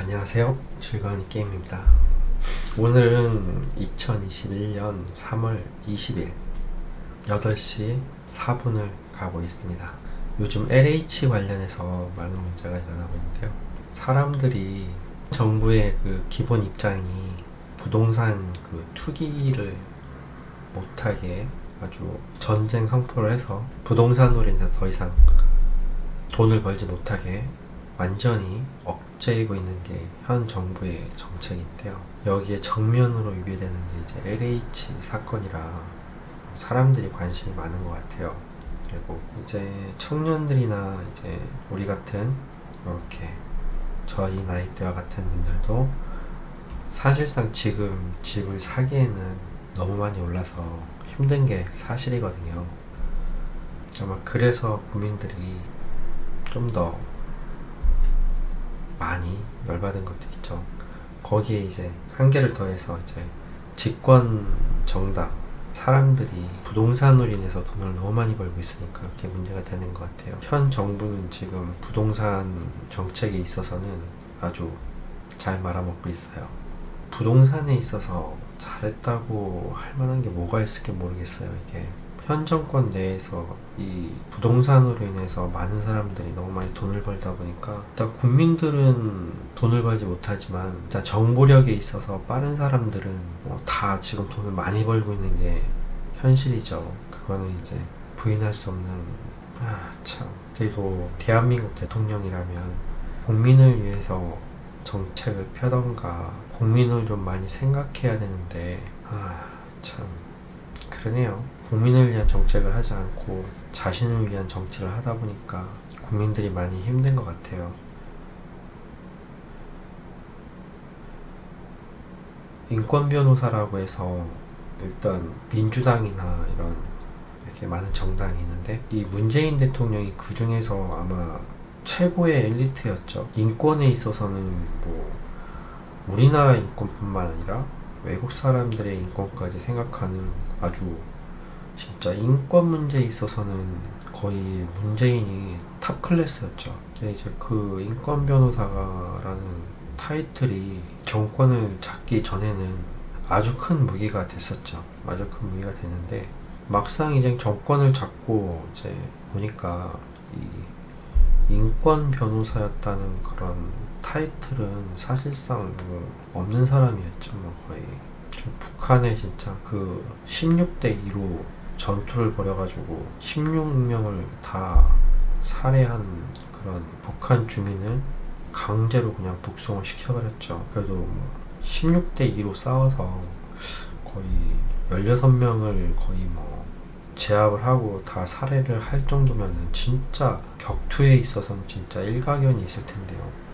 안녕하세요. 즐거운 게임입니다. 오늘은 2021년 3월 20일 8시 4분을 가고 있습니다. 요즘 LH 관련해서 많은 문제가 일어나고 있는데요. 사람들이 정부의 그 기본 입장이 부동산 그 투기를 못하게 아주 전쟁 선포를 해서 부동산으로 인해서 더 이상 돈을 벌지 못하게 완전히 억제이고 있는 게 현 정부의 정책인데요. 여기에 정면으로 위배되는 게 이제 LH 사건이라 사람들이 관심이 많은 것 같아요. 그리고 이제 청년들이나 이제 우리 같은 이렇게 저희 나이대와 같은 분들도 사실상 지금 집을 사기에는 너무 많이 올라서 힘든 게 사실이거든요. 아마 그래서 국민들이 좀 더 많이 열받은 것도 있죠. 거기에 이제 한계를 더해서 이제 집권 정당 사람들이 부동산으로 인해서 돈을 너무 많이 벌고 있으니까 그게 문제가 되는 것 같아요. 현 정부는 지금 부동산 정책에 있어서는 아주 잘 말아먹고 있어요. 부동산에 있어서 잘했다고 할 만한 게 뭐가 있을지 모르겠어요. 이게 현 정권 내에서 이 부동산으로 인해서 많은 사람들이 너무 많이 돈을 벌다 보니까 일단 국민들은 돈을 벌지 못하지만 일단 정보력에 있어서 빠른 사람들은 다 지금 돈을 많이 벌고 있는 게 현실이죠. 그거는 이제 부인할 수 없는 참. 그래도 대한민국 대통령이라면 국민을 위해서 정책을 펴던가 국민을 좀 많이 생각해야 되는데 참 그러네요. 국민을 위한 정책을 하지 않고 자신을 위한 정치를 하다 보니까 국민들이 많이 힘든 것 같아요. 인권 변호사라고 해서 일단 민주당이나 이런 이렇게 많은 정당이 있는데 이 문재인 대통령이 그 중에서 아마 최고의 엘리트였죠. 인권에 있어서는 뭐 우리나라 인권뿐만 아니라 외국 사람들의 인권까지 생각하는 아주 진짜 인권 문제에 있어서는 거의 문재인이 탑 클래스였죠. 이제 그 인권 변호사라는 타이틀이 정권을 잡기 전에는 아주 큰 무기가 됐었죠. 아주 큰 무기가 되는데 막상 이제 정권을 잡고 이제 보니까 이 인권 변호사였다는 그런 타이틀은 사실상 뭐 없는 사람이었죠. 뭐 거의 북한에 진짜 그 16대 2로 전투를 벌여가지고 16명을 다 살해한 그런 북한 주민을 강제로 그냥 북송을 시켜버렸죠. 그래도 뭐 16대 2로 싸워서 거의 16명을 거의 뭐 제압을 하고 다 살해를 할 정도면은 진짜 격투에 있어서는 진짜 일가견이 있을 텐데요.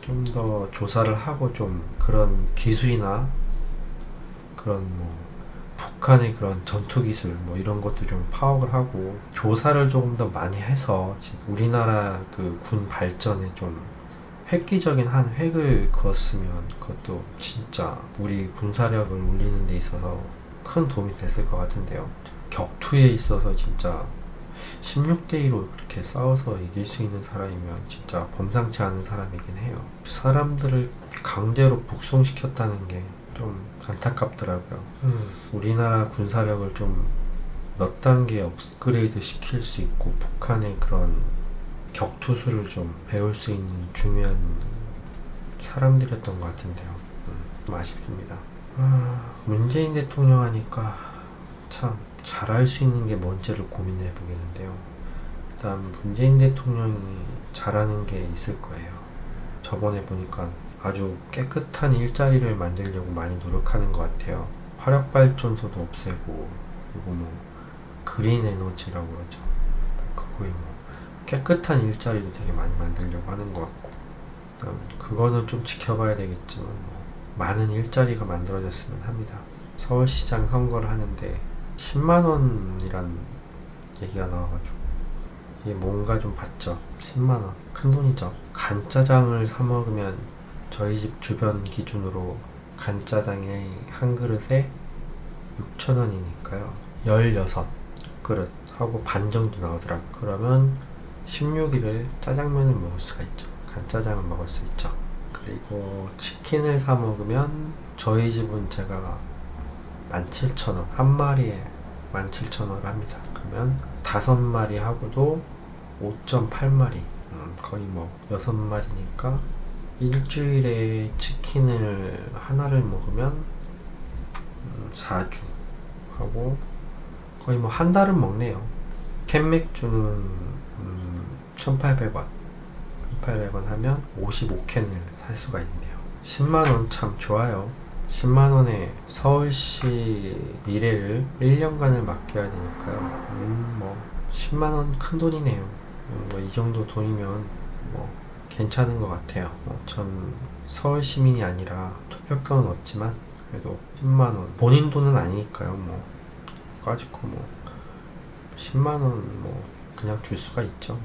좀 더 조사를 하고 좀 그런 기술이나 그런 뭐 북한의 그런 전투 기술 뭐 이런 것도 좀 파악을 하고 조사를 조금 더 많이 해서 우리나라 그 군 발전에 좀 획기적인 한 획을 그었으면 그것도 진짜 우리 군사력을 올리는 데 있어서 큰 도움이 됐을 것 같은데요. 격투에 있어서 진짜 16대 2로 그렇게 싸워서 이길 수 있는 사람이면 진짜 범상치 않은 사람이긴 해요. 사람들을 강제로 북송시켰다는 게 좀 안타깝더라고요. 우리나라 군사력을 좀 몇 단계 업그레이드 시킬 수 있고 북한의 그런 격투술을 좀 배울 수 있는 중요한 사람들이었던 것 같은데요. 좀 아쉽습니다. 문재인 대통령 하니까 참 잘할 수 있는 게 뭔지를 고민해 보겠는데요. 일단 문재인 대통령이 잘하는 게 있을 거예요. 저번에 보니까 아주 깨끗한 일자리를 만들려고 많이 노력하는 것 같아요. 화력발전소도 없애고 그리고 뭐 그린 에너지라고 그러죠. 그거에 뭐 깨끗한 일자리도 되게 많이 만들려고 하는 것 같고 일단 그거는 좀 지켜봐야 되겠지만 뭐 많은 일자리가 만들어졌으면 합니다. 서울시장 선거를 하는데 10만원이란 얘기가 나와가지고 이게 뭔가 좀 봤죠. 10만원 큰돈이죠. 간짜장을 사 먹으면 저희 집 주변 기준으로 간짜장이 한 그릇에 6,000원이니까요 16그릇 하고 반 정도 나오더라고요. 그러면 16일을 짜장면을 먹을 수가 있죠. 간짜장을 먹을 수 있죠. 그리고 치킨을 사 먹으면 저희 집은 제가 17,000원, 한 마리에 17,000원을 합니다. 그러면 5마리 하고도 5.8마리, 거의 뭐 6마리니까 일주일에 치킨을 하나를 먹으면 4주 하고 거의 뭐 한 달은 먹네요. 캔맥주는 1,800원 1,800원 하면 55캔을 살 수가 있네요. 10만원 참 좋아요. 10만원에 서울시 미래를 1년간을 맡겨야 되니까요. 뭐 10만원 큰 돈이네요. 뭐 이 정도 돈이면 뭐 괜찮은 것 같아요. 전 서울 시민이 아니라 투표권은 없지만 그래도 10만원 본인 돈은 아니니까요. 뭐 가지고 뭐 10만원 뭐 그냥 줄 수가 있죠.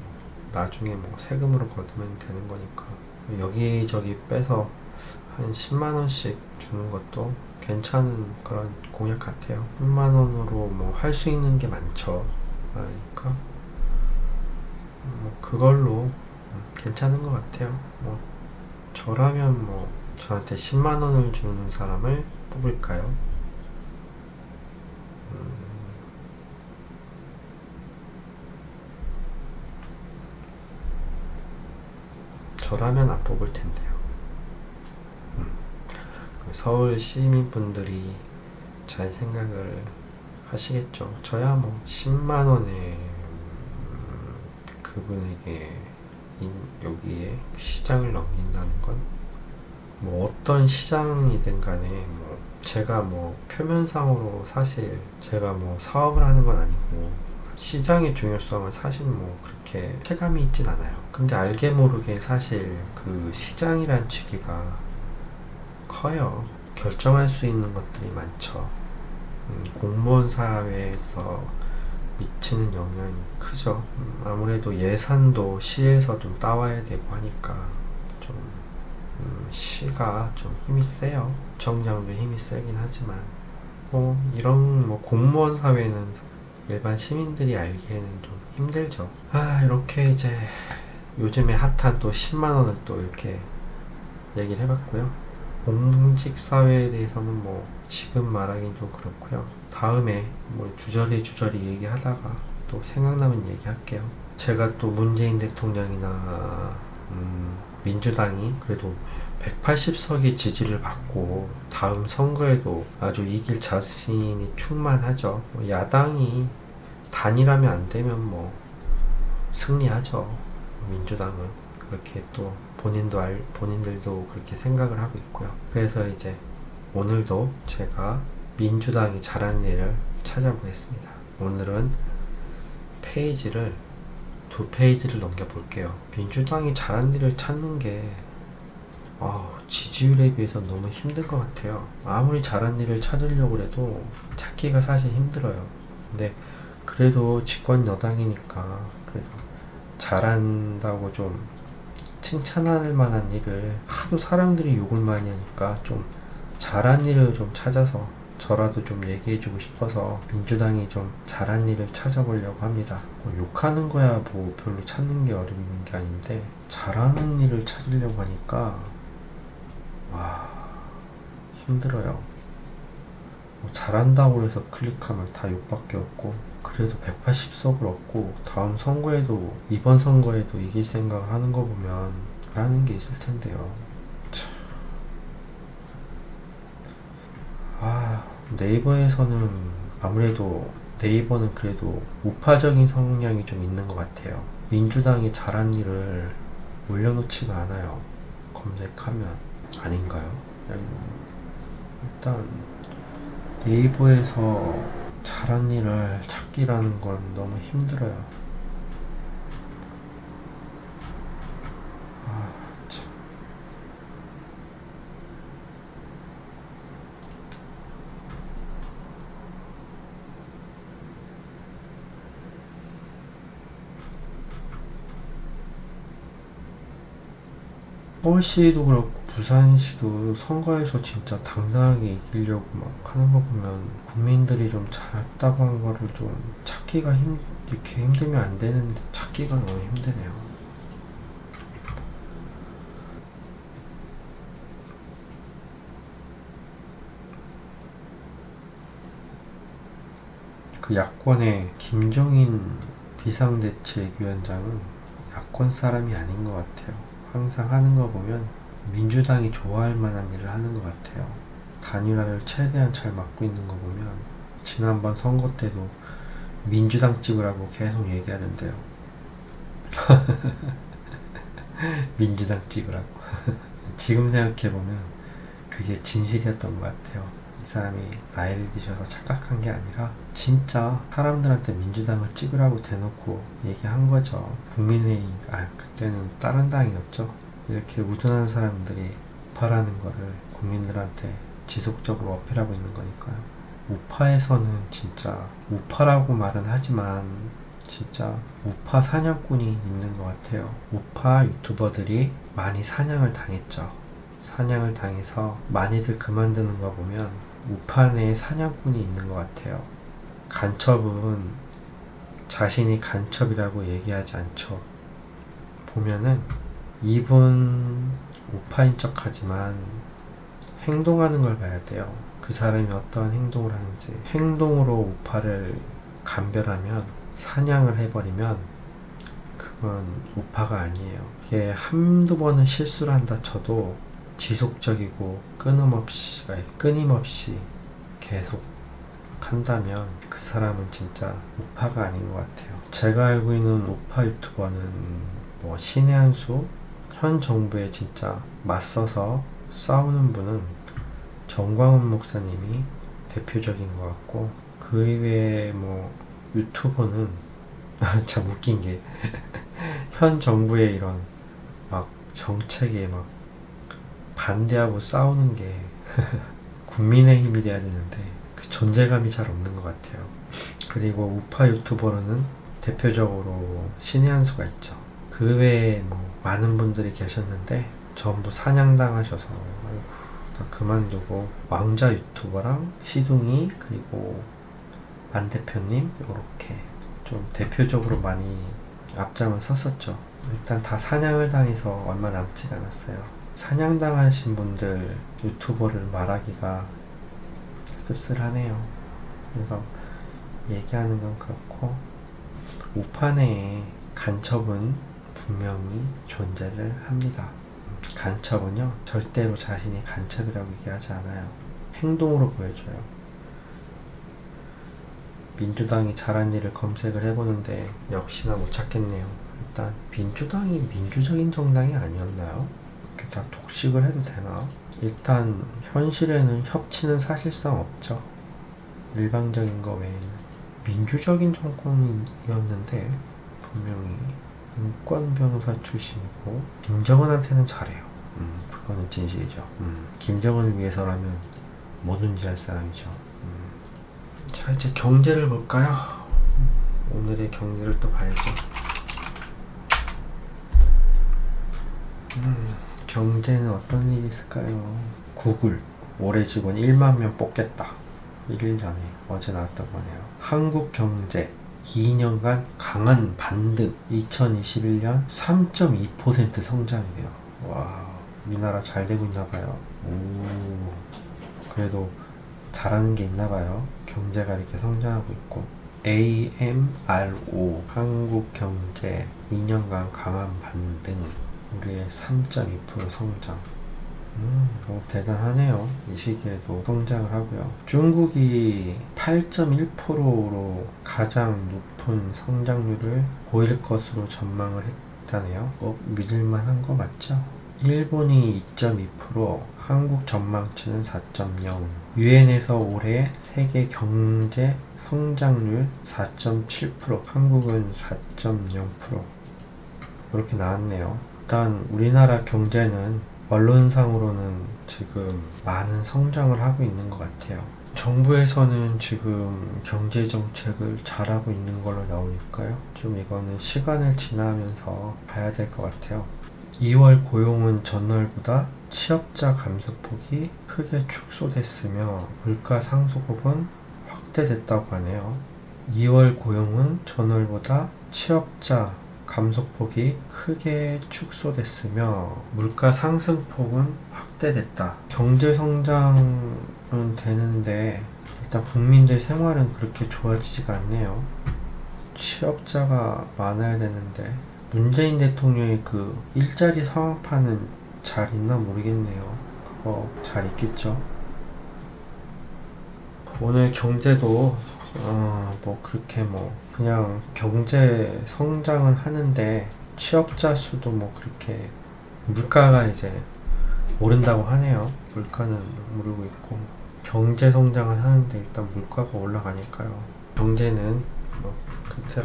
나중에 뭐 세금으로 거두면 되는 거니까 여기저기 빼서 한 10만원씩 주는 것도 괜찮은 그런 공약 같아요. 10만원으로 뭐 할 수 있는 게 많죠. 그러니까 뭐 그걸로 괜찮은 것 같아요. 뭐 저라면 뭐 저한테 10만원을 주는 사람을 뽑을까요? 저라면 안 뽑을 텐데요. 서울 시민분들이 잘 생각을 하시겠죠. 저야 뭐 10만원에 그분에게 여기에 시장을 넘긴다는 건 뭐 어떤 시장이든 간에 뭐 제가 뭐 표면상으로 사실 제가 뭐 사업을 하는 건 아니고 시장의 중요성은 사실 뭐 그렇게 체감이 있진 않아요. 근데 알게 모르게 사실 그 시장이란 취기가 커요. 결정할 수 있는 것들이 많죠. 공무원 사회에서 미치는 영향이 크죠. 아무래도 예산도 시에서 좀 따와야 되고 하니까 좀 시가 좀 힘이 세요. 정장도 힘이 세긴 하지만 뭐 이런 뭐 공무원 사회는 일반 시민들이 알기에는 좀 힘들죠. 이렇게 이제 요즘에 핫한 또 10만원을 또 이렇게 얘기를 해봤고요. 공직 사회에 대해서는 뭐 지금 말하긴 좀 그렇고요. 다음에 뭐 주저리 얘기하다가 또 생각나면 얘기할게요. 제가 또 문재인 대통령이나 민주당이 그래도 180석의 지지를 받고 다음 선거에도 아주 이길 자신이 충만하죠. 뭐 야당이 단일하면 안 되면 뭐 승리하죠. 민주당은 그렇게 또 본인들도 그렇게 생각을 하고 있고요. 그래서 이제 오늘도 제가 민주당이 잘한 일을 찾아보겠습니다. 오늘은 페이지를 2페이지를 넘겨볼게요. 민주당이 잘한 일을 찾는 게 지지율에 비해서 너무 힘든 것 같아요. 아무리 잘한 일을 찾으려고 해도 찾기가 사실 힘들어요. 근데 그래도 집권 여당이니까 그래도 잘한다고 좀 칭찬할 만한 일을 하도 사람들이 욕을 많이 하니까 좀 잘한 일을 좀 찾아서 저라도 좀 얘기해주고 싶어서 민주당이 좀 잘한 일을 찾아보려고 합니다. 뭐 욕하는 거야 뭐 별로 찾는 게 어려운 게 아닌데 잘하는 일을 찾으려고 하니까 힘들어요. 뭐 잘한다고 해서 클릭하면 다 욕밖에 없고 그래도 180석을 얻고 다음 선거에도 이번 선거에도 이길 생각을 하는 거 보면 라는 게 있을 텐데요. 네이버에서는 아무래도 네이버는 그래도 우파적인 성향이 좀 있는 것 같아요. 민주당이 잘한 일을 올려놓지가 않아요. 검색하면 아닌가요? 일단 네이버에서 잘한 일을 찾기라는 건 너무 힘들어요. 참. 서울시도 그렇고 부산시도 선거에서 진짜 당당하게 이기려고 막 하는 거 보면 국민들이 좀 잘했다고 한 거를 좀 찾기가 이렇게 힘들면 안 되는데 찾기가 너무 힘드네요. 그 야권의 김종인 비상대책위원장은 야권 사람이 아닌 것 같아요. 항상 하는 거 보면 민주당이 좋아할 만한 일을 하는 것 같아요. 단일화를 최대한 잘 막고 있는 거 보면 지난번 선거 때도 민주당 찍으라고 계속 얘기하던데요. 민주당 찍으라고. 지금 생각해보면 그게 진실이었던 것 같아요. 이 사람이 나이를 드셔서 착각한 게 아니라 진짜 사람들한테 민주당을 찍으라고 대놓고 얘기한 거죠. 국민의힘, 그때는 다른 당이었죠. 이렇게 우둔한 사람들이 우파라는 거를 국민들한테 지속적으로 어필하고 있는 거니까요. 우파에서는 진짜 우파라고 말은 하지만 진짜 우파 사냥꾼이 있는 것 같아요. 우파 유튜버들이 많이 사냥을 당했죠. 사냥을 당해서 많이들 그만두는 거 보면 우파 내에 사냥꾼이 있는 것 같아요. 간첩은 자신이 간첩이라고 얘기하지 않죠. 보면은 이분 우파인 척 하지만 행동하는 걸 봐야 돼요. 그 사람이 어떠한 행동을 하는지. 행동으로 우파를 감별하면, 사냥을 해버리면 그건 우파가 아니에요. 이게 한두 번은 실수를 한다 쳐도 지속적이고 끊임없이 계속 한다면 그 사람은 진짜 우파가 아닌 것 같아요. 제가 알고 있는 우파 유튜버는 뭐 신의 한수, 현 정부에 진짜 맞서서 싸우는 분은 정광훈 목사님이 대표적인 것 같고, 그 이외에 뭐 유튜버는 참 웃긴 게 현 정부의 이런 막 정책에 막 반대하고 싸우는 게 국민의힘이 돼야 되는데 그 존재감이 잘 없는 것 같아요. 그리고 우파 유튜버로는 대표적으로 신의 한수가 있죠. 그 외에 뭐 많은 분들이 계셨는데 전부 사냥당하셔서 다 그만두고, 왕자 유튜버랑 시둥이 그리고 안 대표님 이렇게 좀 대표적으로 많이 앞장을 섰었죠. 일단 다 사냥을 당해서 얼마 남지가 않았어요. 사냥당하신 분들 유튜버를 말하기가 씁쓸하네요. 그래서 얘기하는 건 그렇고, 우파 내에 간첩은 분명히 존재를 합니다. 간첩은요 절대로 자신이 간첩이라고 얘기하지 않아요. 행동으로 보여줘요. 민주당이 잘한 일을 검색을 해보는데 역시나 못 찾겠네요. 일단 민주당이 민주적인 정당이 아니었나요? 이렇게 다 독식을 해도 되나? 일단 현실에는 협치는 사실상 없죠. 일방적인 거 외에는. 민주적인 정권이었는데 분명히 인권 변호사 출신이고 김정은한테는 잘해요. 그거는 진실이죠. 김정은을 위해서라면 뭐든지 할 사람이죠. 자, 이제 경제를 볼까요? 오늘의 경제를 또 봐야죠. 경제는 어떤 일이 있을까요? 구글 올해 직원 1만 명 뽑겠다. 1일 전에 어제 나왔던 거네요. 한국경제 2년간 강한 반등. 2021년 3.2% 성장이네요. 와, 우리나라 잘 되고 있나봐요. 그래도 잘하는 게 있나봐요. 경제가 이렇게 성장하고 있고. AMRO 한국경제 2년간 강한 반등. 우리의 3.2% 성장. 대단하네요. 이 시기에도 성장을 하고요. 중국이 8.1%로 가장 높은 성장률을 보일 것으로 전망을 했다네요. 믿을만한 거 맞죠? 일본이 2.2%, 한국 전망치는 4.0. 유엔에서 올해 세계 경제 성장률 4.7%, 한국은 4.0%. 이렇게 나왔네요. 일단 우리나라 경제는 언론상으로는 지금 많은 성장을 하고 있는 것 같아요. 정부에서는 지금 경제정책을 잘하고 있는 걸로 나오니까요. 좀 이거는 시간을 지나면서 봐야 될 것 같아요. 2월 고용은 전월보다 취업자 감소폭이 크게 축소됐으며 물가 상승폭은 확대됐다고 하네요. 2월 고용은 전월보다 취업자 감소폭이 크게 축소됐으며 물가 상승폭은 확대됐다. 경제 성장은 되는데 일단 일단 국민들 생활은 그렇게 좋아지지가 않네요. 취업자가 많아야 되는데 문재인 대통령의 그 일자리 상황판은 잘 있나 모르겠네요. 그거 잘 있겠죠. 오늘 경제도 뭐 그렇게 뭐 그냥 경제 성장은 하는데 취업자 수도 뭐 그렇게 물가가 이제 오른다고 하네요. 물가는 오르고 있고 경제 성장은 하는데 일단 물가가 올라가니까요. 경제는 뭐 그때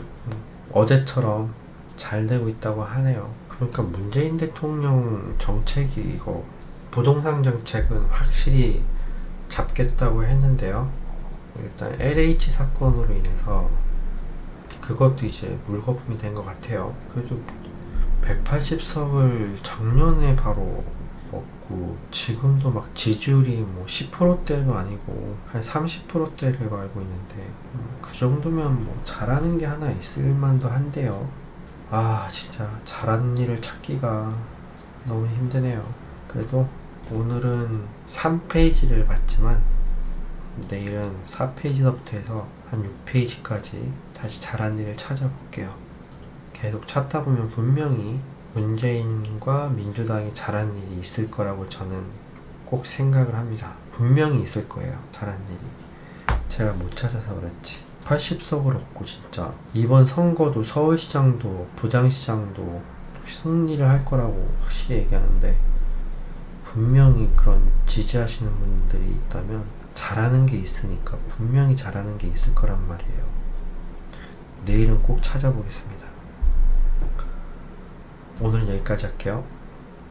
어제처럼 잘 되고 있다고 하네요. 그러니까 문재인 대통령 정책이 이거 부동산 정책은 확실히 잡겠다고 했는데요. 일단 LH 사건으로 인해서 그것도 이제 물거품이 된 것 같아요. 그래도 180석을 작년에 바로 먹고 지금도 막 지지율이 뭐 10%대도 아니고 한 30%대를 알고 있는데 그 정도면 뭐 잘하는 게 하나 있을 만도 한데요. 아 진짜 잘하는 일을 찾기가 너무 힘드네요. 그래도 오늘은 3페이지를 봤지만 내일은 4페이지서부터 해서 한 6페이지까지 다시 잘한 일을 찾아볼게요. 계속 찾다 보면 분명히 문재인과 민주당이 잘한 일이 있을 거라고 저는 꼭 생각을 합니다. 분명히 있을 거예요. 잘한 일이. 제가 못 찾아서 그렇지. 80석을 얻고 진짜 이번 선거도 서울시장도 부장시장도 승리를 할 거라고 확실히 얘기하는데 분명히 그런 지지하시는 분들이 있다면 잘하는 게 있으니까 분명히 잘하는 게 있을 거란 말이에요. 내일은 꼭 찾아보겠습니다. 오늘 여기까지 할게요.